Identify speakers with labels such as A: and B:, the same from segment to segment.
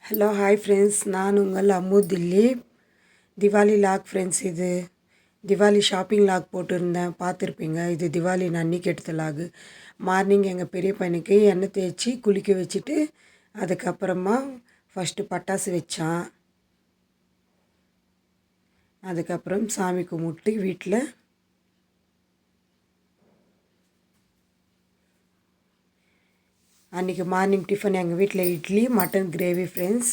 A: Hello hi friends, நான் உங்கள் Ammu Dileep. Diwali vlog friends. இது திவாலி ஷாப்பிங் லாக் போட்டிருந்தேன், பார்த்துருப்பீங்க. இது திவாலி அன்னைக்கு எடுத்த லாகு. மார்னிங் எங்கள் பெரிய பையனுக்கு எண்ணெய் தேய்ச்சி குளிக்க வச்சுட்டு அதுக்கப்புறமா ஃபஸ்ட்டு பட்டாசு வச்சான். அதுக்கப்புறம் சாமி கும்பிட்டு வீட்டில் அன்றைக்கி மார்னிங் டிஃபன் எங்கள் வீட்டில் இட்லி மட்டன் கிரேவி ஃப்ரெண்ட்ஸ்.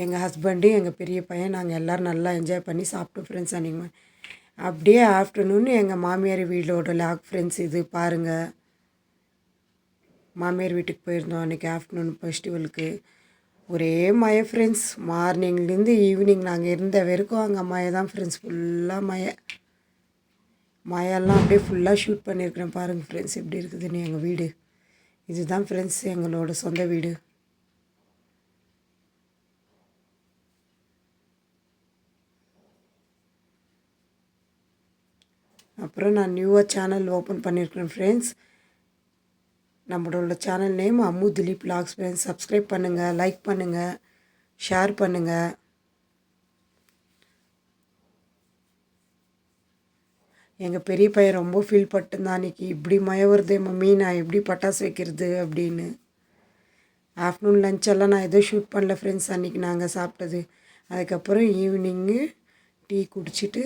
A: எங்கள் ஹஸ்பண்டு, எங்கள் பெரிய பையன், நாங்கள் எல்லோரும் நல்லா என்ஜாய் பண்ணி சாப்பிட்டோம் ஃப்ரெண்ட்ஸ் அன்றைக்கி. அப்படியே ஆஃப்டர்நூன் எங்கள் மாமியார் வீடோட லாக் ஃப்ரெண்ட்ஸ். இது பாருங்கள், மாமியார் வீட்டுக்கு போயிருந்தோம் அன்றைக்கி ஆஃப்டர்நூன் ஃபெஸ்டிவலுக்கு. ஒரே மழை ஃப்ரெண்ட்ஸ். மார்னிங்லேருந்து ஈவினிங் நாங்கள் இருந்த வரைக்கும் அங்கே மழை தான் ஃப்ரெண்ட்ஸ். ஃபுல்லாக மழையெல்லாம் அப்படியே ஃபுல்லாக ஷூட் பண்ணியிருக்கிறேன். பாருங்கள் ஃப்ரெண்ட்ஸ் எப்படி இருக்குதுன்னு எங்கள் வீடு. இதுதான் ஃப்ரெண்ட்ஸ் எங்களோட சொந்த வீடு. அப்புறம் நான் நியூவாக சேனல் ஓப்பன் பண்ணியிருக்கிறேன் ஃப்ரெண்ட்ஸ். நம்மளோட channel name Ammu Dileep vlogs friends. Subscribe பண்ணுங்கள், லைக் பண்ணுங்கள், ஷேர் பண்ணுங்கள். எங்கள் பெரிய பையன் ரொம்ப ஃபீல் பட்டுந்தான் அன்றைக்கி. இப்படி மழை வருது மம்மி, நான் எப்படி பட்டாசு வைக்கிறது அப்படின்னு. ஆஃப்டர்நூன் லஞ்செல்லாம் நான் எதுவும் ஷூட் பண்ணல ஃப்ரெண்ட்ஸ் அன்றைக்கி நாங்கள் சாப்பிட்டது. அதுக்கப்புறம் ஈவினிங்கு டீ குடிச்சிட்டு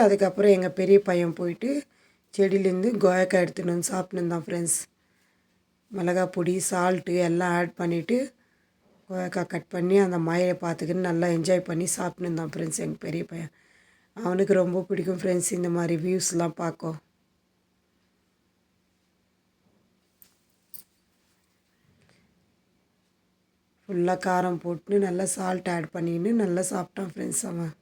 A: அதுக்கப்புறம் எங்கள் பெரிய பையன் போயிட்டு செடியிலேருந்து கோயக்காய் எடுத்துன்னு வந்து சாப்பிட்டுன்னு இருந்தான் ஃப்ரெண்ட்ஸ். மிளகா பொடி, சால்ட்டு எல்லாம் ஆட் பண்ணிவிட்டு கோயக்காய் கட் பண்ணி அந்த மழையை பார்த்துக்கின்னு நல்லா என்ஜாய் பண்ணி சாப்பிட்டுன்னு இருந்தான் ஃப்ரெண்ட்ஸ் எங்கள் பெரிய பையன். அவனுக்கு ரொம்ப பிடிக்கும் ஃப்ரெண்ட்ஸ் இந்த மாதிரி வியூஸ்லாம் பார்க்கும். ஃபுல்லாக காரம் போட்டுன்னு நல்லா சால்ட் ஆட் பண்ணிக்கின்னு நல்லா சாப்பிட்டான் ஃப்ரெண்ட்ஸ் அவன்.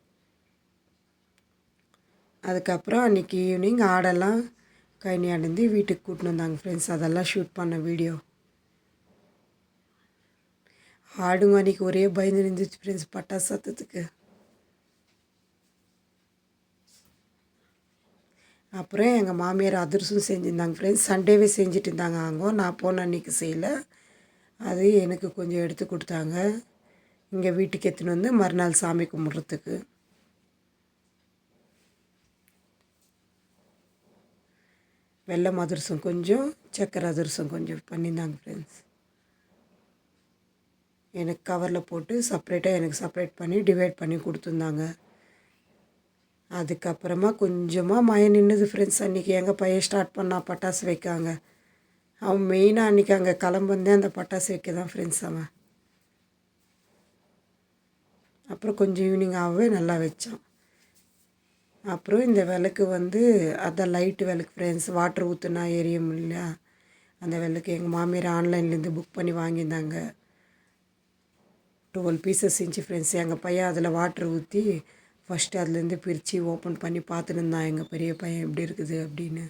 A: அதுக்கப்புறம் அன்றைக்கி ஈவினிங் ஆடெல்லாம் கைனியாண்டு வீட்டுக்கு கூட்டின்னு வந்தாங்க ஃப்ரெண்ட்ஸ். அதெல்லாம் ஷூட் பண்ண வீடியோ. ஆடுங்க அன்றைக்கி ஒரே பயந்து இருந்துச்சு ஃப்ரெண்ட்ஸ் பட்டாசு சத்தத்துக்கு. அப்புறம் எங்கள் மாமியார் அதிரசம் செஞ்சுருந்தாங்க ஃப்ரெண்ட்ஸ். சண்டேவே செஞ்சுட்டு இருந்தாங்க அவங்க. நான் போன அன்றைக்கி செய்யலை. அது எனக்கு கொஞ்சம் எடுத்து கொடுத்தாங்க. இங்கே வீட்டுக்கு எடுத்துன்னு வந்து மறுநாள் சாமி கும்பிட்றதுக்கு. வெள்ளை அதிரசம் கொஞ்சம், சக்கரை அதிரசம் கொஞ்சம் பண்ணியிருந்தாங்க ஃப்ரெண்ட்ஸ். எனக்கு கவரில் போட்டு செப்ரேட்டாக எனக்கு செப்ரேட் பண்ணி டிவைட் பண்ணி கொடுத்துருந்தாங்க. அதுக்கப்புறமா கொஞ்சமாக மழை நின்றுது ஃப்ரெண்ட்ஸ் அன்றைக்கி. எங்கள் பையன் ஸ்டார்ட் பண்ணால் பட்டாசு வைக்காங்க. அவன் மெயினாக அன்றைக்கி அங்கே கிளம்புந்தே அந்த பட்டாசு வைக்க தான் ஃப்ரெண்ட்ஸ் அவன். அப்புறம் கொஞ்சம் ஈவினிங் ஆகவே நல்லா வச்சான். அப்புறம் இந்த விளக்கு வந்து அதான் லைட்டு விளக்கு ஃப்ரெண்ட்ஸ். வாட்டர் ஊற்றுனா எரியும் இல்லையா, அந்த விளக்கு எங்கள் மாமியார் ஆன்லைன்லேருந்து புக் பண்ணி வாங்கியிருந்தாங்க. 12 பீசஸ் இருந்துச்சு ஃப்ரெண்ட்ஸ். எங்கள் பையன் அதில் வாட்ரு ஊற்றி ஃபஸ்ட்டு அதுலேருந்து பிரித்து ஓப்பன் பண்ணி பார்த்துன்னு இருந்தான் எங்கள் பெரிய பையன் எப்படி இருக்குது அப்படின்னு.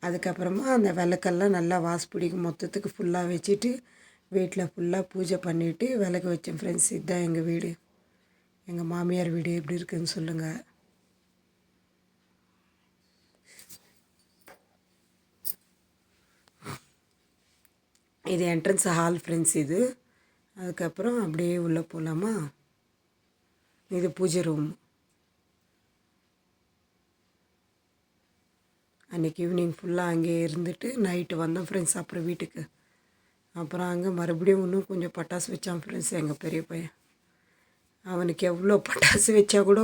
A: அதுக்கப்புறமா அந்த விளக்கெல்லாம் நல்லா வாசப்பிடிக்கும் மொத்தத்துக்கு ஃபுல்லாக வச்சுட்டு வீட்டில் ஃபுல்லாக பூஜை பண்ணிவிட்டு விளக்கு வச்சேன் ஃப்ரெண்ட்ஸ். இதுதான் எங்கள் வீடு. எங்கள் மாமியார் வீடு எப்படி இருக்குதுன்னு சொல்லுங்கள். இது என்ட்ரன்ஸ் ஹால் ஃப்ரெண்ட்ஸ் இது. அதுக்கப்புறம் அப்படியே உள்ளே போகலாமா. இது பூஜை ரூம். அன்றைக்கி ஈவினிங் ஃபுல்லாக அங்கே இருந்துட்டு நைட்டு வந்தோம் ஃப்ரெண்ட்ஸ். அப்புறம் வீட்டுக்கு அப்புறம் அங்கே மறுபடியும் இன்னும் கொஞ்சம் பட்டாசு வச்சான் ஃப்ரெண்ட்ஸ் எங்கள் பெரிய பையன். அவனுக்கு எவ்வளோ பட்டாசு வச்சா கூட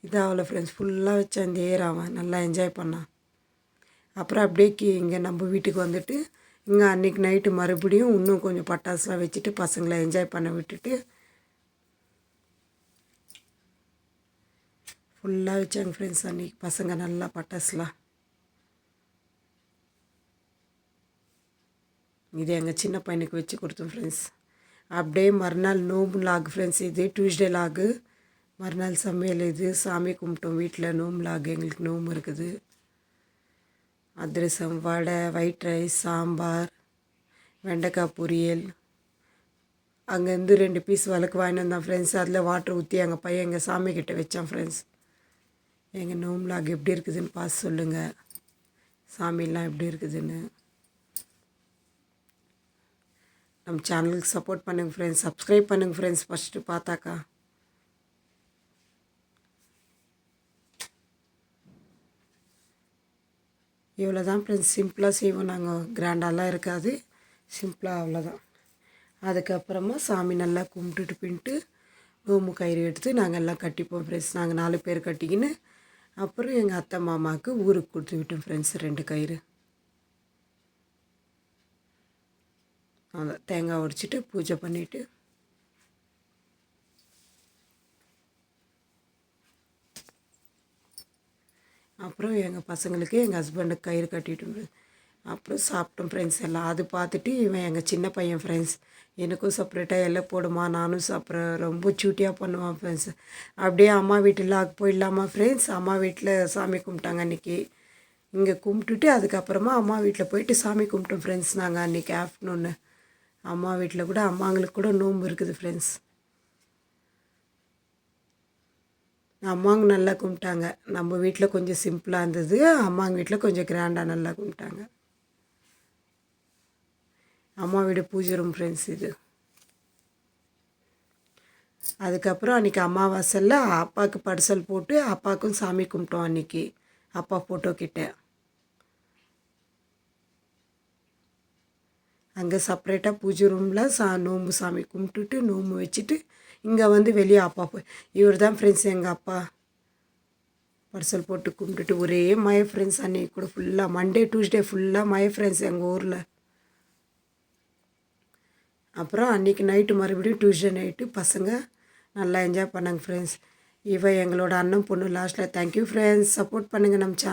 A: இதாகலை ஃப்ரெண்ட்ஸ். ஃபுல்லாக வச்சான் இந்த ஏர். அவன் நல்லா என்ஜாய் பண்ணான். அப்புறம் அப்படியே இங்கே நம்ம வீட்டுக்கு வந்துட்டு இங்கே அன்றைக்கி நைட்டு மறுபடியும் இன்னும் கொஞ்சம் பட்டாசுலாம் வச்சுட்டு பசங்களை என்ஜாய் பண்ண விட்டுட்டு ஃபுல்லாக வச்சாங்க ஃப்ரெண்ட்ஸ் அன்றைக்கி பசங்க நல்லா பட்டாசுலாம். இது எங்கள் சின்ன பையனுக்கு வச்சு கொடுத்தோம் ஃப்ரெண்ட்ஸ். அப்படியே மறுநாள் நோம்பு லாக் ஃப்ரெண்ட்ஸ். இது டியூஸ்டே லாகு. மறுநாள் சமையல். இது சாமி கும்பிட்டோம் வீட்டில். நோம்பு லாக், எங்களுக்கு நோம்பு இருக்குது. அதிரசம், வடை, ஒயிட் ரைஸ், சாம்பார், வெண்டைக்காய் பொரியல், அங்கேருந்து 2 பீஸ் விளக்கு வாங்கிட்டு வந்தான் ஃப்ரெண்ட்ஸ். அதில் வாட்டர் ஊற்றி எங்கள் பையன் எங்கள் சாமிக்கிட்ட வச்சான் ஃப்ரெண்ட்ஸ். எங்கள் நோம்புலாக் எப்படி இருக்குதுன்னு பார்த்து சொல்லுங்கள், சாமிலாம் எப்படி இருக்குதுன்னு. நம்ம சேனலுக்கு சப்போர்ட் பண்ணுங்கள் ஃப்ரெண்ட்ஸ், சப்ஸ்கிரைப் பண்ணுங்கள் ஃப்ரெண்ட்ஸ் ஃபஸ்ட்டு பார்த்தாக்கா. இவ்வளோ தான் ஃப்ரெண்ட்ஸ், சிம்பிளாக செய்வோம் நாங்கள், கிராண்டாலாம் இருக்காது, சிம்பிளாக அவ்வளோதான். அதுக்கப்புறமா சாமி நல்லா கும்பிட்டுட்டு பின்ட்டு நோம்பு கயிறு எடுத்து நாங்கள் எல்லாம் கட்டிப்போம் ஃப்ரெண்ட்ஸ். நாங்கள் 4 பேர் கட்டிக்கின்னு அப்புறம் எங்கள் அத்தை மாமாவுக்கு ஊருக்கு கொடுத்து விட்டோம் ஃப்ரெண்ட்ஸ் 2 கயிறு. அதான் தேங்காய் உடைச்சிட்டு பூஜை பண்ணிவிட்டு அப்புறம் எங்கள் பசங்களுக்கு எங்கள் ஹஸ்பண்டுக்கு கயிறு கட்டிட்டோம். அப்புறம் சாப்பிட்டோம் ஃப்ரெண்ட்ஸ் எல்லாம். அது பார்த்துட்டு இவன் எங்கள் சின்ன பையன் ஃப்ரெண்ட்ஸ், எனக்கும் செப்பரேட்டாக எல்லாம் போடுமா, நானும் சாப்பிட்றேன், ரொம்ப சூட்டியாக பண்ணுவான் ஃப்ரெண்ட்ஸ். அப்படியே அம்மா வீட்டில் போயிடலாமா ஃப்ரெண்ட்ஸ். அம்மா வீட்டில் சாமி கும்பிட்டாங்க அன்றைக்கி. இங்கே கும்பிட்டுட்டு அதுக்கப்புறமா அம்மா வீட்டில் போயிட்டு சாமி கும்பிட்டோம் ஃப்ரெண்ட்ஸ். நாங்கள் அன்றைக்கி ஆஃப்டர்நூன்னு அம்மா வீட்டில் கூட அம்மாங்களுக்கு கூட நோன்பு இருக்குது ஃப்ரெண்ட்ஸ். அம்மாங்க நல்லா கும்பிட்டாங்க. நம்ம வீட்டில் கொஞ்சம் சிம்பிளாக இருந்தது, அம்மாங்க வீட்டில் கொஞ்சம் கிராண்டாக நல்லா கும்பிட்டாங்க. அம்மா வீடு பூஜை ரூம் ஃப்ரெண்ட்ஸ் இது. அதுக்கப்புறம் அன்றைக்கி அமாவாசையில் அப்பாவுக்கு படைசல் போட்டு அப்பாவுக்கும் சாமி கும்பிட்டோம் அன்றைக்கி அப்பா ஃபோட்டோ கிட்ட. அங்கே செப்பரேட்டாக பூஜை ரூமில் நோம்பு சாமி கும்பிட்டுட்டு நோம்பு வச்சுட்டு இங்கே வந்து வெளியே அப்பா போய் இவர் தான் ஃப்ரெண்ட்ஸ் எங்கள் அப்பா படைசல் போட்டு கும்பிட்டுட்டு ஒரே மழை ஃப்ரெண்ட்ஸ். அன்றைக்கி கூட ஃபுல்லாக மண்டே டியூஸ்டே ஃபுல்லாக மழை ஃப்ரெண்ட்ஸ் எங்கள் ஊரில். அப்புறம் அன்றைக்கி நைட்டு மறுபடியும் டியூஸ்டே நைட்டு பசங்க நல்லா என்ஜாய் பண்ணாங்க ஃப்ரெண்ட்ஸ். இவன் எங்களோட அண்ணன் பொண்ணு லாஸ்ட்டில். தேங்க்யூ ஃப்ரெண்ட்ஸ், சப்போர்ட் பண்ணுங்கள் நம்ம சேனல்.